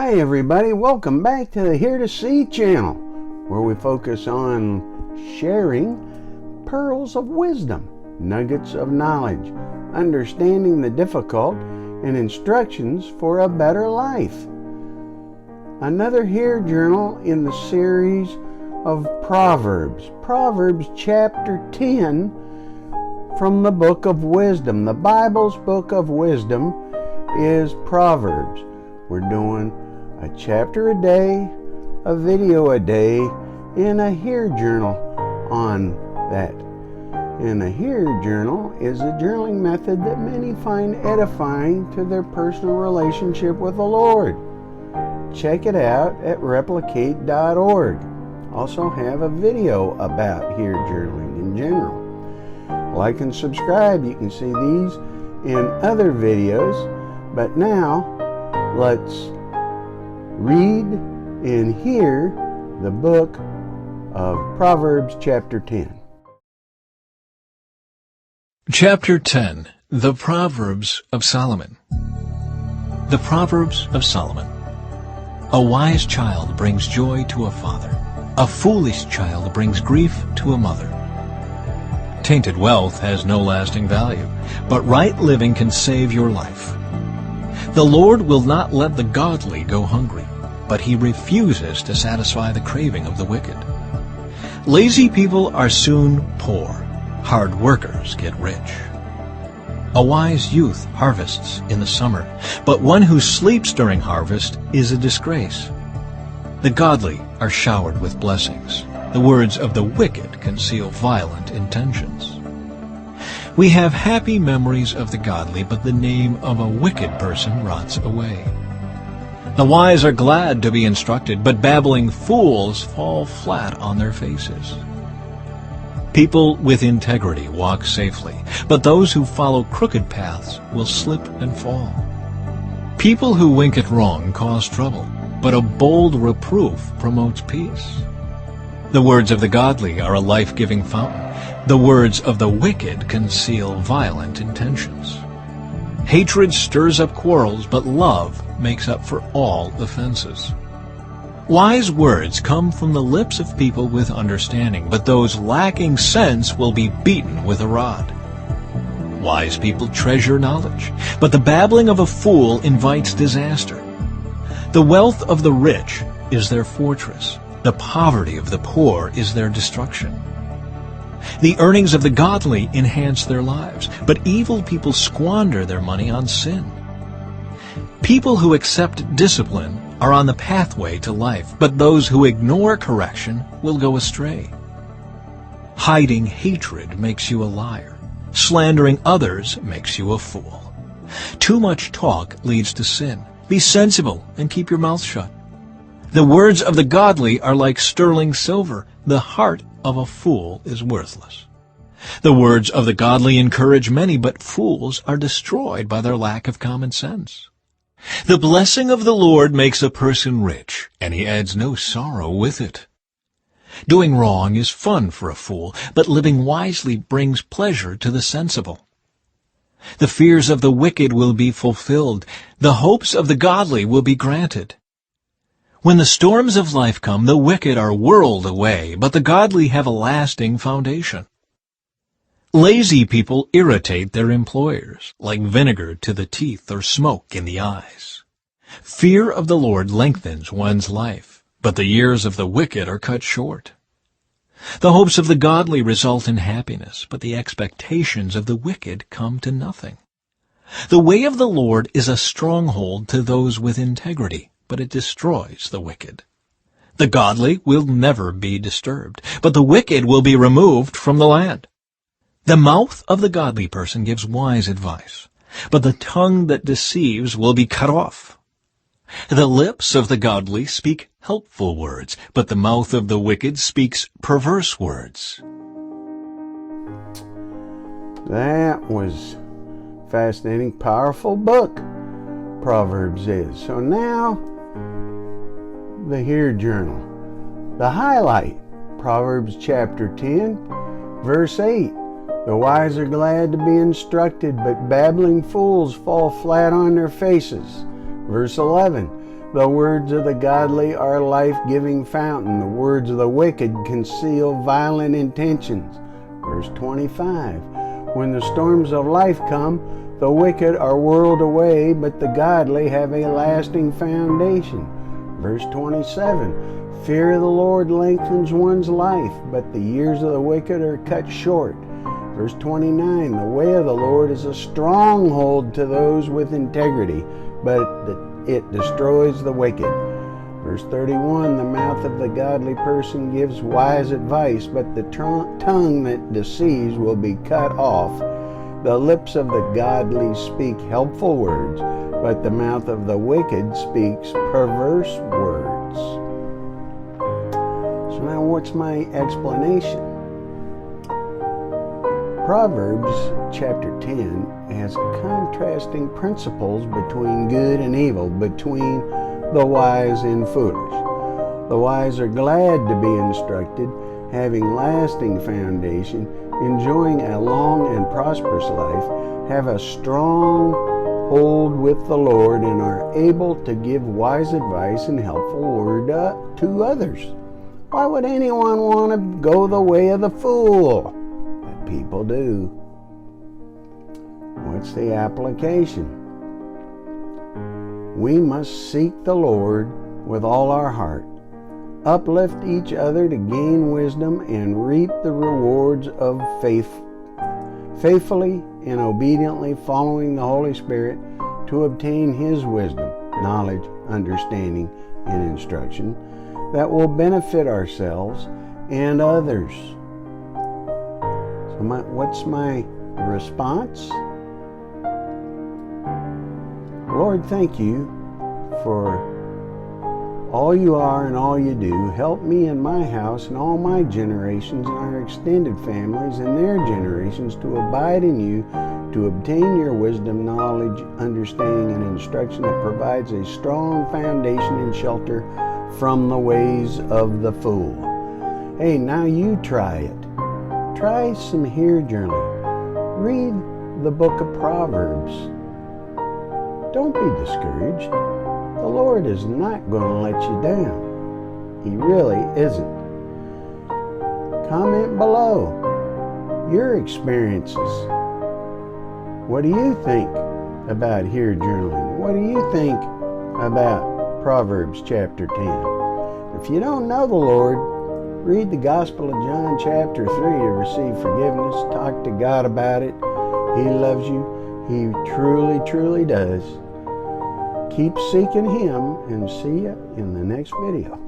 Hi everybody, welcome back to the Hear2See channel, where we focus on sharing pearls of wisdom, nuggets of knowledge, understanding the difficult, and instructions for a better life. Another Hear journal in the series of Proverbs. Proverbs chapter 10 from the book of wisdom. The Bible's book of wisdom is Proverbs. We're doing a chapter a day, a video a day, and a Hear journal on that. And a Hear journal is a journaling method that many find edifying to their personal relationship with the Lord. Check it out at replicate.org. Also have a video about Hear journaling in general. Like and subscribe. You can see these in other videos. But now, let's read and hear the book of Proverbs chapter 10. Chapter 10. The Proverbs of Solomon. The Proverbs of Solomon. A wise child brings joy to a father. A foolish child brings grief to a mother. Tainted wealth has no lasting value, but right living can save your life. The Lord will not let the godly go hungry, but he refuses to satisfy the craving of the wicked. Lazy people are soon poor. Hard workers get rich. A wise youth harvests in the summer, but one who sleeps during harvest is a disgrace. The godly are showered with blessings. The words of the wicked conceal violent intentions. We have happy memories of the godly, but the name of a wicked person rots away. The wise are glad to be instructed, but babbling fools fall flat on their faces. People with integrity walk safely, but those who follow crooked paths will slip and fall. People who wink at wrong cause trouble, but a bold reproof promotes peace. The words of the godly are a life-giving fountain. The words of the wicked conceal violent intentions. Hatred stirs up quarrels, but love makes up for all offenses. Wise words come from the lips of people with understanding, but those lacking sense will be beaten with a rod. Wise people treasure knowledge, but the babbling of a fool invites disaster. The wealth of the rich is their fortress. The poverty of the poor is their destruction. The earnings of the godly enhance their lives, but evil people squander their money on sin. People who accept discipline are on the pathway to life, but those who ignore correction will go astray. Hiding hatred makes you a liar. Slandering others makes you a fool. Too much talk leads to sin. Be sensible and keep your mouth shut. The words of the godly are like sterling silver. The heart of a fool is worthless. The words of the godly encourage many, but fools are destroyed by their lack of common sense. The blessing of the Lord makes a person rich, and he adds no sorrow with it. Doing wrong is fun for a fool, but living wisely brings pleasure to the sensible. The fears of the wicked will be fulfilled. The hopes of the godly will be granted. When the storms of life come, the wicked are whirled away, but the godly have a lasting foundation. Lazy people irritate their employers, like vinegar to the teeth or smoke in the eyes. Fear of the Lord lengthens one's life, but the years of the wicked are cut short. The hopes of the godly result in happiness, but the expectations of the wicked come to nothing. The way of the Lord is a stronghold to those with integrity, but it destroys the wicked. The godly will never be disturbed, but the wicked will be removed from the land. The mouth of the godly person gives wise advice, but the tongue that deceives will be cut off. The lips of the godly speak helpful words, but the mouth of the wicked speaks perverse words. That was a fascinating, powerful book, Proverbs is. So now, the Hear journal. The highlight, Proverbs chapter 10, verse 8. The wise are glad to be instructed, but babbling fools fall flat on their faces. Verse 11. The words of the godly are a life-giving fountain. The words of the wicked conceal violent intentions. Verse 25. When the storms of life come, the wicked are whirled away, but the godly have a lasting foundation. Verse 27. Fear of the Lord lengthens one's life, but the years of the wicked are cut short. Verse 29. The way of the Lord is a stronghold to those with integrity, but it destroys the wicked. Verse 31. The mouth of the godly person gives wise advice, but the tongue that deceives will be cut off. The lips of the godly speak helpful words, but the mouth of the wicked speaks perverse words. So now what's my explanation? Proverbs chapter 10 has contrasting principles between good and evil, between the wise and foolish. The wise are glad to be instructed, having lasting foundation, enjoying a long and prosperous life, have a strong hold with the Lord, and are able to give wise advice and helpful word to others. Why would anyone want to go the way of the fool? But people do. What's the application? We must seek the Lord with all our heart, uplift each other to gain wisdom, and reap the rewards of faithfully and obediently following the Holy Spirit to obtain His wisdom, knowledge, understanding, and instruction that will benefit ourselves and others. So what's my response? Lord, thank you for all you are and all you do. Help me and my house and all my generations and our extended families and their generations to abide in you, to obtain your wisdom, knowledge, understanding, and instruction that provides a strong foundation and shelter from the ways of the fool. Hey, now you try it. Try some Hear journaling. Read the book of Proverbs. Don't be discouraged. The Lord is not going to let you down. He really isn't. Comment below your experiences. What do you think about Hear journaling? What do you think about Proverbs chapter 10? If you don't know the Lord, read the Gospel of John chapter 3 to receive forgiveness. Talk to God about it. He loves you. He truly, truly does. Keep seeking Him, and see you in the next video.